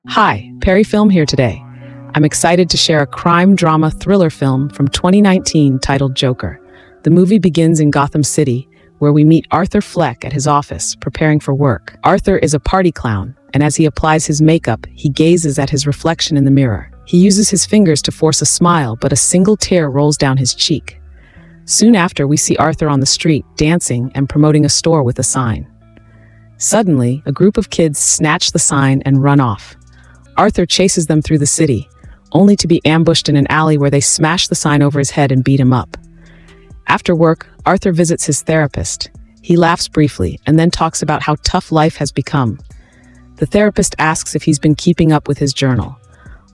Hi, Perry Film here today. I'm excited to share a crime drama thriller film from 2019 titled Joker. The movie begins in Gotham City, where we meet Arthur Fleck at his office, preparing for work. Arthur is a party clown, and as he applies his makeup, he gazes at his reflection in the mirror. He uses his fingers to force a smile, but a single tear rolls down his cheek. Soon after, we see Arthur on the street, dancing and promoting a store with a sign. Suddenly, a group of kids snatch the sign and run off. Arthur chases them through the city, only to be ambushed in an alley where they smash the sign over his head and beat him up. After work, Arthur visits his therapist. He laughs briefly and then talks about how tough life has become. The therapist asks if he's been keeping up with his journal.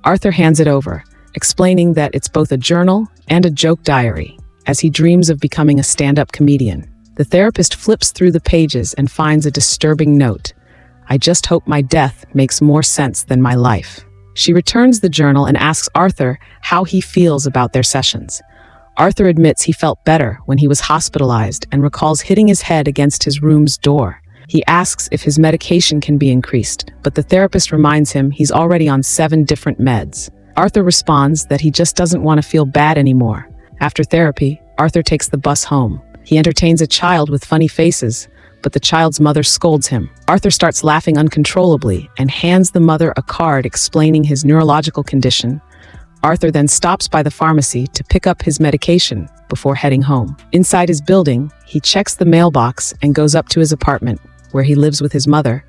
Arthur hands it over, explaining that it's both a journal and a joke diary, as he dreams of becoming a stand-up comedian. The therapist flips through the pages and finds a disturbing note. "I just hope my death makes more sense than my life." She returns the journal and asks Arthur how he feels about their sessions. Arthur admits he felt better when he was hospitalized and recalls hitting his head against his room's door. He asks if his medication can be increased, but the therapist reminds him he's already on 7 different meds. Arthur responds that he just doesn't want to feel bad anymore. After therapy, Arthur takes the bus home. He entertains a child with funny faces, but the child's mother scolds him. Arthur starts laughing uncontrollably and hands the mother a card explaining his neurological condition. Arthur then stops by the pharmacy to pick up his medication before heading home. Inside his building, he checks the mailbox and goes up to his apartment, where he lives with his mother,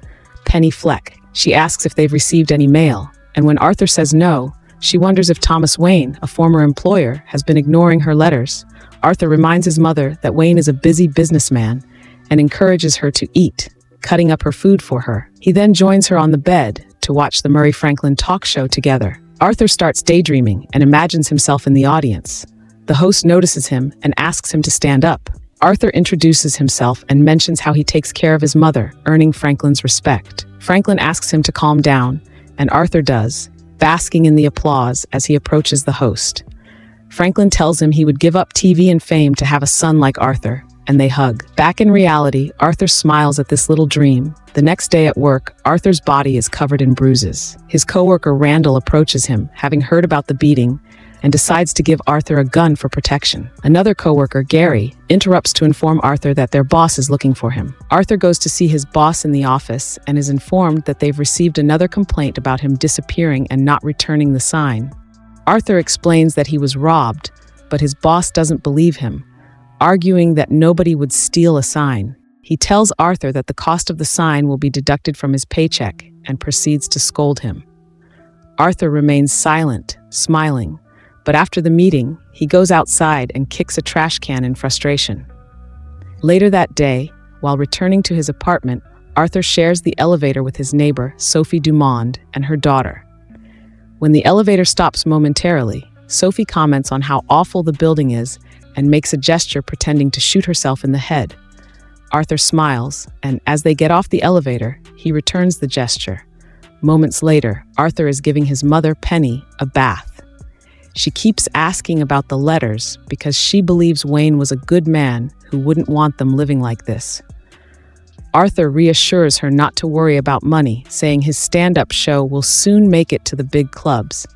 Penny Fleck. She asks if they've received any mail, and when Arthur says no, she wonders if Thomas Wayne, a former employer, has been ignoring her letters. Arthur reminds his mother that Wayne is a busy businessman and encourages her to eat, cutting up her food for her. He then joins her on the bed to watch the Murray Franklin talk show together. Arthur starts daydreaming and imagines himself in the audience. The host notices him and asks him to stand up. Arthur introduces himself and mentions how he takes care of his mother, earning Franklin's respect. Franklin asks him to calm down, and Arthur does, basking in the applause as he approaches the host. Franklin tells him he would give up TV and fame to have a son like Arthur, and they hug. Back in reality, Arthur smiles at this little dream. The next day at work, Arthur's body is covered in bruises. His coworker Randall approaches him, having heard about the beating, and decides to give Arthur a gun for protection. Another coworker, Gary, interrupts to inform Arthur that their boss is looking for him. Arthur goes to see his boss in the office and is informed that they've received another complaint about him disappearing and not returning the sign. Arthur explains that he was robbed, but his boss doesn't believe him, arguing that nobody would steal a sign. He tells Arthur that the cost of the sign will be deducted from his paycheck and proceeds to scold him. Arthur remains silent, smiling, but after the meeting, he goes outside and kicks a trash can in frustration. Later that day, while returning to his apartment, Arthur shares the elevator with his neighbor, Sophie Dumond, and her daughter. When the elevator stops momentarily, Sophie comments on how awful the building is and makes a gesture pretending to shoot herself in the head. Arthur smiles, and as they get off the elevator, he returns the gesture. Moments later, Arthur is giving his mother, Penny, a bath. She keeps asking about the letters because she believes Wayne was a good man who wouldn't want them living like this. Arthur reassures her not to worry about money, saying his stand-up show will soon make it to the big clubs.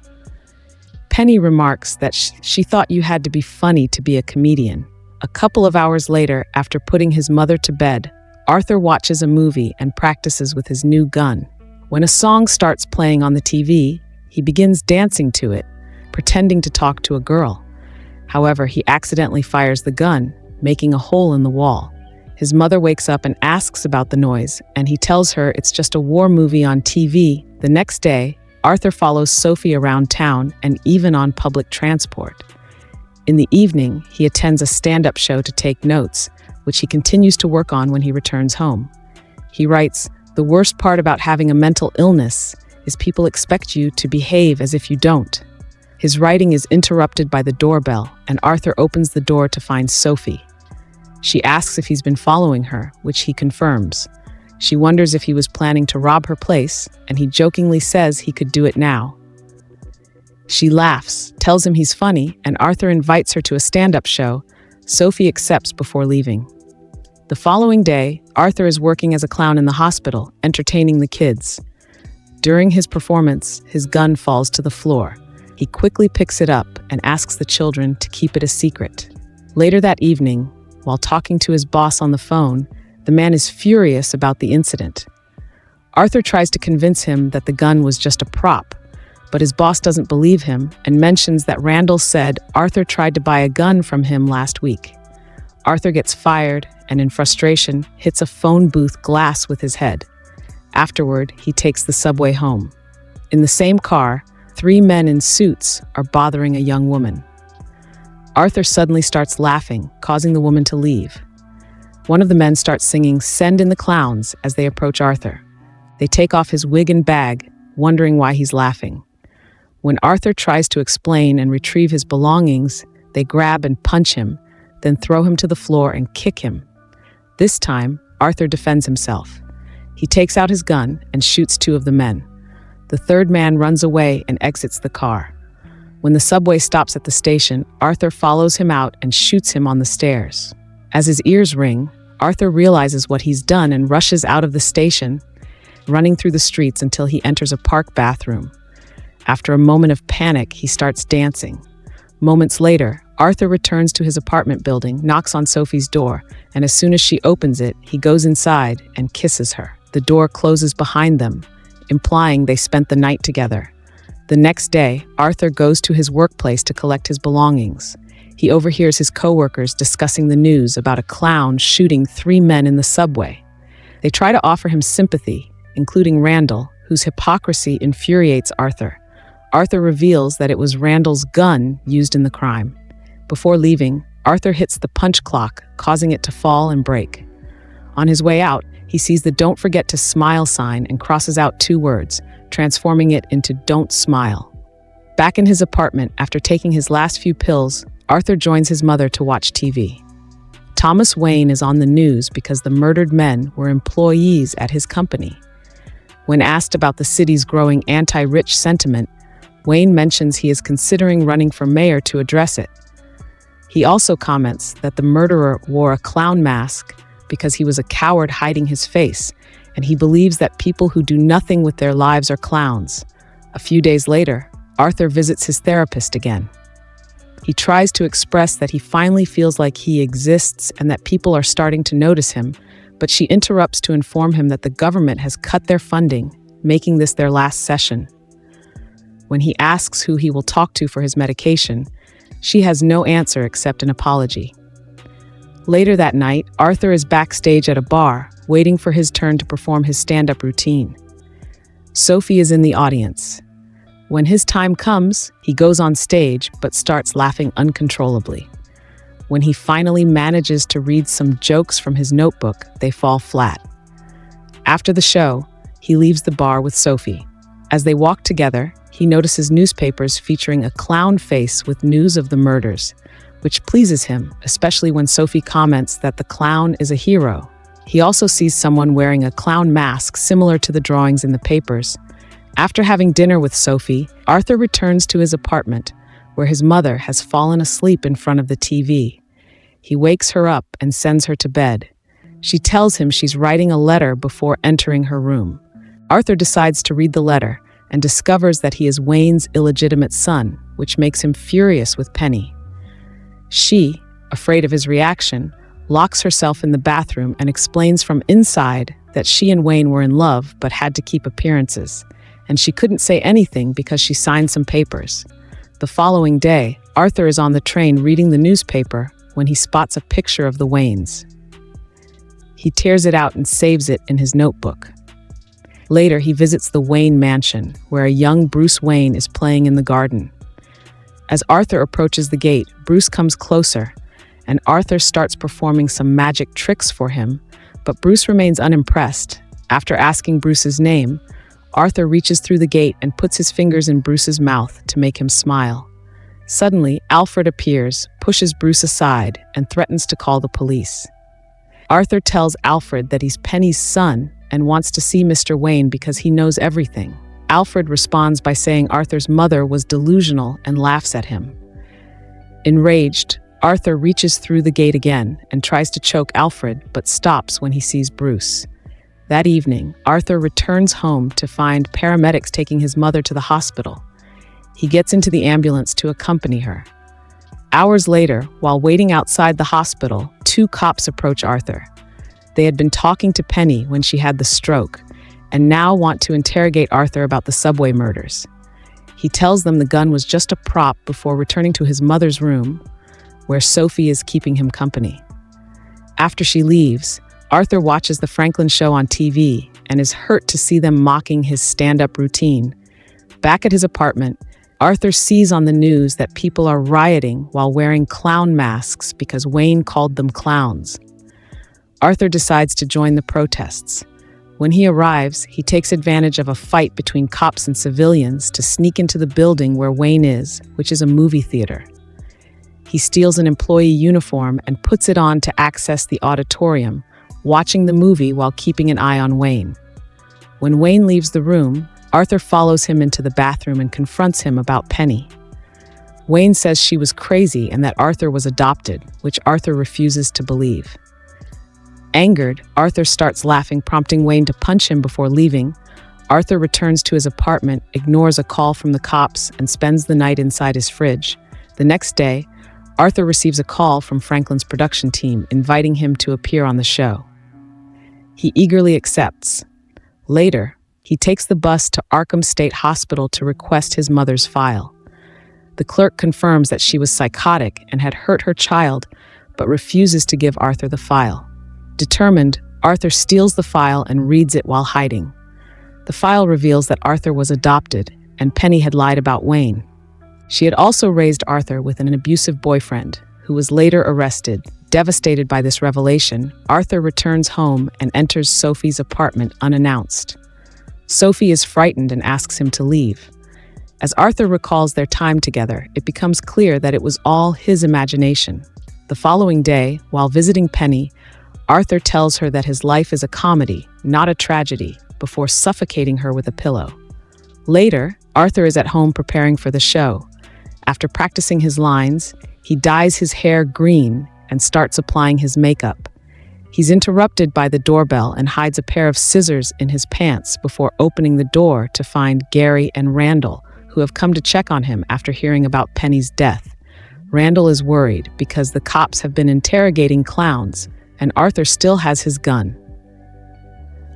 Penny remarks that she thought you had to be funny to be a comedian. A couple of hours later, after putting his mother to bed, Arthur watches a movie and practices with his new gun. When a song starts playing on the TV, he begins dancing to it, pretending to talk to a girl. However, he accidentally fires the gun, making a hole in the wall. His mother wakes up and asks about the noise, and he tells her it's just a war movie on TV. The next day, Arthur follows Sophie around town and even on public transport. In the evening, he attends a stand-up show to take notes, which he continues to work on when he returns home. He writes, "The worst part about having a mental illness is people expect you to behave as if you don't." His writing is interrupted by the doorbell, and Arthur opens the door to find Sophie. She asks if he's been following her, which he confirms. She wonders if he was planning to rob her place, and he jokingly says he could do it now. She laughs, tells him he's funny, and Arthur invites her to a stand-up show. Sophie accepts before leaving. The following day, Arthur is working as a clown in the hospital, entertaining the kids. During his performance, his gun falls to the floor. He quickly picks it up and asks the children to keep it a secret. Later that evening, while talking to his boss on the phone, the man is furious about the incident. Arthur tries to convince him that the gun was just a prop, but his boss doesn't believe him and mentions that Randall said Arthur tried to buy a gun from him last week. Arthur gets fired and, in frustration, hits a phone booth glass with his head. Afterward, he takes the subway home. In the same car, 3 men in suits are bothering a young woman. Arthur suddenly starts laughing, causing the woman to leave. One of the men starts singing "Send in the Clowns" as they approach Arthur. They take off his wig and bag, wondering why he's laughing. When Arthur tries to explain and retrieve his belongings, they grab and punch him, then throw him to the floor and kick him. This time, Arthur defends himself. He takes out his gun and shoots 2 of the men. The 3rd man runs away and exits the car. When the subway stops at the station, Arthur follows him out and shoots him on the stairs. As his ears ring, Arthur realizes what he's done and rushes out of the station, running through the streets until he enters a park bathroom. After a moment of panic, he starts dancing. Moments later, Arthur returns to his apartment building, knocks on Sophie's door, and as soon as she opens it, he goes inside and kisses her. The door closes behind them, implying they spent the night together. The next day, Arthur goes to his workplace to collect his belongings. He overhears his coworkers discussing the news about a clown shooting 3 men in the subway. They try to offer him sympathy, including Randall, whose hypocrisy infuriates Arthur. Arthur reveals that it was Randall's gun used in the crime. Before leaving, Arthur hits the punch clock, causing it to fall and break. On his way out, he sees the "Don't forget to smile" sign and crosses out 2 words, transforming it into "Don't smile." Back in his apartment, after taking his last few pills, Arthur joins his mother to watch TV. Thomas Wayne is on the news because the murdered men were employees at his company. When asked about the city's growing anti-rich sentiment, Wayne mentions he is considering running for mayor to address it. He also comments that the murderer wore a clown mask because he was a coward hiding his face, and he believes that people who do nothing with their lives are clowns. A few days later, Arthur visits his therapist again. He tries to express that he finally feels like he exists and that people are starting to notice him, but she interrupts to inform him that the government has cut their funding, making this their last session. When he asks who he will talk to for his medication, she has no answer except an apology. Later that night, Arthur is backstage at a bar, waiting for his turn to perform his stand-up routine. Sophie is in the audience. When his time comes, he goes on stage but starts laughing uncontrollably. When he finally manages to read some jokes from his notebook, they fall flat. After the show, he leaves the bar with Sophie. As they walk together, he notices newspapers featuring a clown face with news of the murders, which pleases him, especially when Sophie comments that the clown is a hero. He also sees someone wearing a clown mask similar to the drawings in the papers. After having dinner with Sophie, Arthur returns to his apartment, where his mother has fallen asleep in front of the TV. He wakes her up and sends her to bed. She tells him she's writing a letter before entering her room. Arthur decides to read the letter and discovers that he is Wayne's illegitimate son, which makes him furious with Penny. She, afraid of his reaction, locks herself in the bathroom and explains from inside that she and Wayne were in love but had to keep appearances, and she couldn't say anything because she signed some papers. The following day, Arthur is on the train reading the newspaper when he spots a picture of the Waynes. He tears it out and saves it in his notebook. Later, he visits the Wayne mansion, where a young Bruce Wayne is playing in the garden. As Arthur approaches the gate, Bruce comes closer, and Arthur starts performing some magic tricks for him, but Bruce remains unimpressed. After asking Bruce's name, Arthur reaches through the gate and puts his fingers in Bruce's mouth to make him smile. Suddenly, Alfred appears, pushes Bruce aside, and threatens to call the police. Arthur tells Alfred that he's Penny's son and wants to see Mr. Wayne because he knows everything. Alfred responds by saying Arthur's mother was delusional and laughs at him. Enraged, Arthur reaches through the gate again and tries to choke Alfred, but stops when he sees Bruce. That evening, Arthur returns home to find paramedics taking his mother to the hospital. He gets into the ambulance to accompany her. Hours later, while waiting outside the hospital, two cops approach Arthur. They had been talking to Penny when she had the stroke, and now want to interrogate Arthur about the subway murders. He tells them the gun was just a prop before returning to his mother's room, where Sophie is keeping him company. After she leaves, Arthur watches the Franklin show on TV and is hurt to see them mocking his stand-up routine. Back at his apartment, Arthur sees on the news that people are rioting while wearing clown masks because Wayne called them clowns. Arthur decides to join the protests. When he arrives, he takes advantage of a fight between cops and civilians to sneak into the building where Wayne is, which is a movie theater. He steals an employee uniform and puts it on to access the auditorium, watching the movie while keeping an eye on Wayne. When Wayne leaves the room, Arthur follows him into the bathroom and confronts him about Penny. Wayne says she was crazy and that Arthur was adopted, which Arthur refuses to believe. Angered, Arthur starts laughing, prompting Wayne to punch him before leaving. Arthur returns to his apartment, ignores a call from the cops, and spends the night inside his fridge. The next day, Arthur receives a call from Franklin's production team, inviting him to appear on the show. He eagerly accepts. Later, he takes the bus to Arkham State Hospital to request his mother's file. The clerk confirms that she was psychotic and had hurt her child, but refuses to give Arthur the file. Determined, Arthur steals the file and reads it while hiding. The file reveals that Arthur was adopted, and Penny had lied about Wayne. She had also raised Arthur with an abusive boyfriend, who was later arrested. Devastated by this revelation, Arthur returns home and enters Sophie's apartment unannounced. Sophie is frightened and asks him to leave. As Arthur recalls their time together, it becomes clear that it was all his imagination. The following day, while visiting Penny, Arthur tells her that his life is a comedy, not a tragedy, before suffocating her with a pillow. Later, Arthur is at home preparing for the show. After practicing his lines, he dyes his hair green and starts applying his makeup. He's interrupted by the doorbell and hides a pair of scissors in his pants before opening the door to find Gary and Randall, who have come to check on him after hearing about Penny's death. Randall is worried because the cops have been interrogating clowns, and Arthur still has his gun.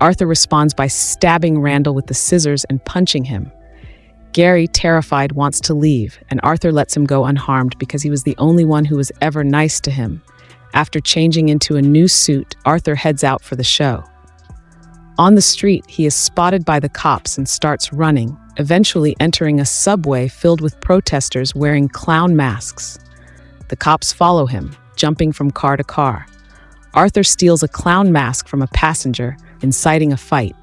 Arthur responds by stabbing Randall with the scissors and punching him. Gary, terrified, wants to leave, and Arthur lets him go unharmed because he was the only one who was ever nice to him. After changing into a new suit, Arthur heads out for the show. On the street, he is spotted by the cops and starts running, eventually entering a subway filled with protesters wearing clown masks. The cops follow him, jumping from car to car. Arthur steals a clown mask from a passenger, inciting a fight.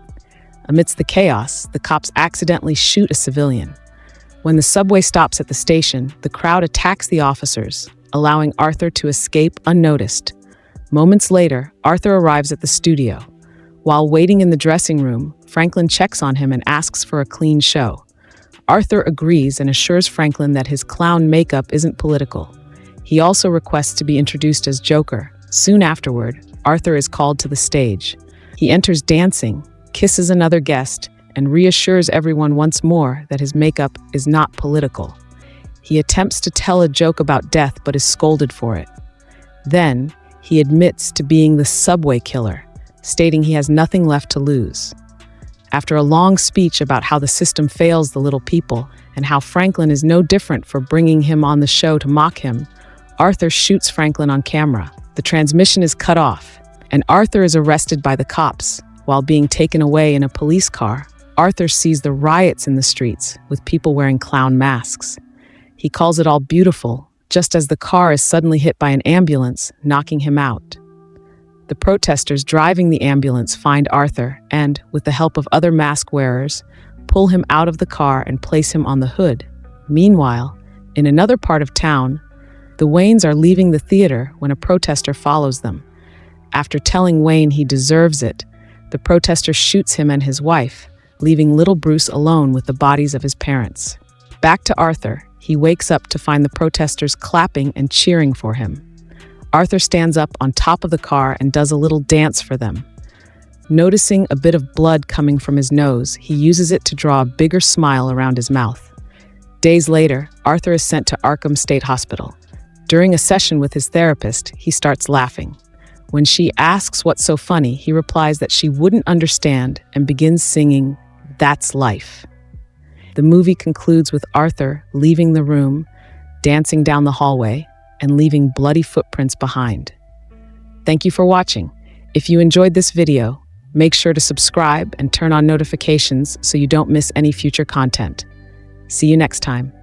Amidst the chaos, the cops accidentally shoot a civilian. When the subway stops at the station, the crowd attacks the officers, allowing Arthur to escape unnoticed. Moments later, Arthur arrives at the studio. While waiting in the dressing room, Franklin checks on him and asks for a clean show. Arthur agrees and assures Franklin that his clown makeup isn't political. He also requests to be introduced as Joker. Soon afterward, Arthur is called to the stage. He enters dancing, kisses another guest, and reassures everyone once more that his makeup is not political. He attempts to tell a joke about death but is scolded for it. Then, he admits to being the subway killer, stating he has nothing left to lose. After a long speech about how the system fails the little people and how Franklin is no different for bringing him on the show to mock him, Arthur shoots Franklin on camera. The transmission is cut off, and Arthur is arrested by the cops. While being taken away in a police car, Arthur sees the riots in the streets with people wearing clown masks. He calls it all beautiful, just as the car is suddenly hit by an ambulance, knocking him out. The protesters driving the ambulance find Arthur and, with the help of other mask wearers, pull him out of the car and place him on the hood. Meanwhile, in another part of town, the Waynes are leaving the theater when a protester follows them. After telling Wayne he deserves it, the protester shoots him and his wife, leaving little Bruce alone with the bodies of his parents. Back to Arthur, he wakes up to find the protesters clapping and cheering for him. Arthur stands up on top of the car and does a little dance for them. Noticing a bit of blood coming from his nose, he uses it to draw a bigger smile around his mouth. Days later, Arthur is sent to Arkham State Hospital. During a session with his therapist, he starts laughing. When she asks what's so funny, he replies that she wouldn't understand and begins singing, "That's Life." The movie concludes with Arthur leaving the room, dancing down the hallway, and leaving bloody footprints behind. Thank you for watching. If you enjoyed this video, make sure to subscribe and turn on notifications so you don't miss any future content. See you next time.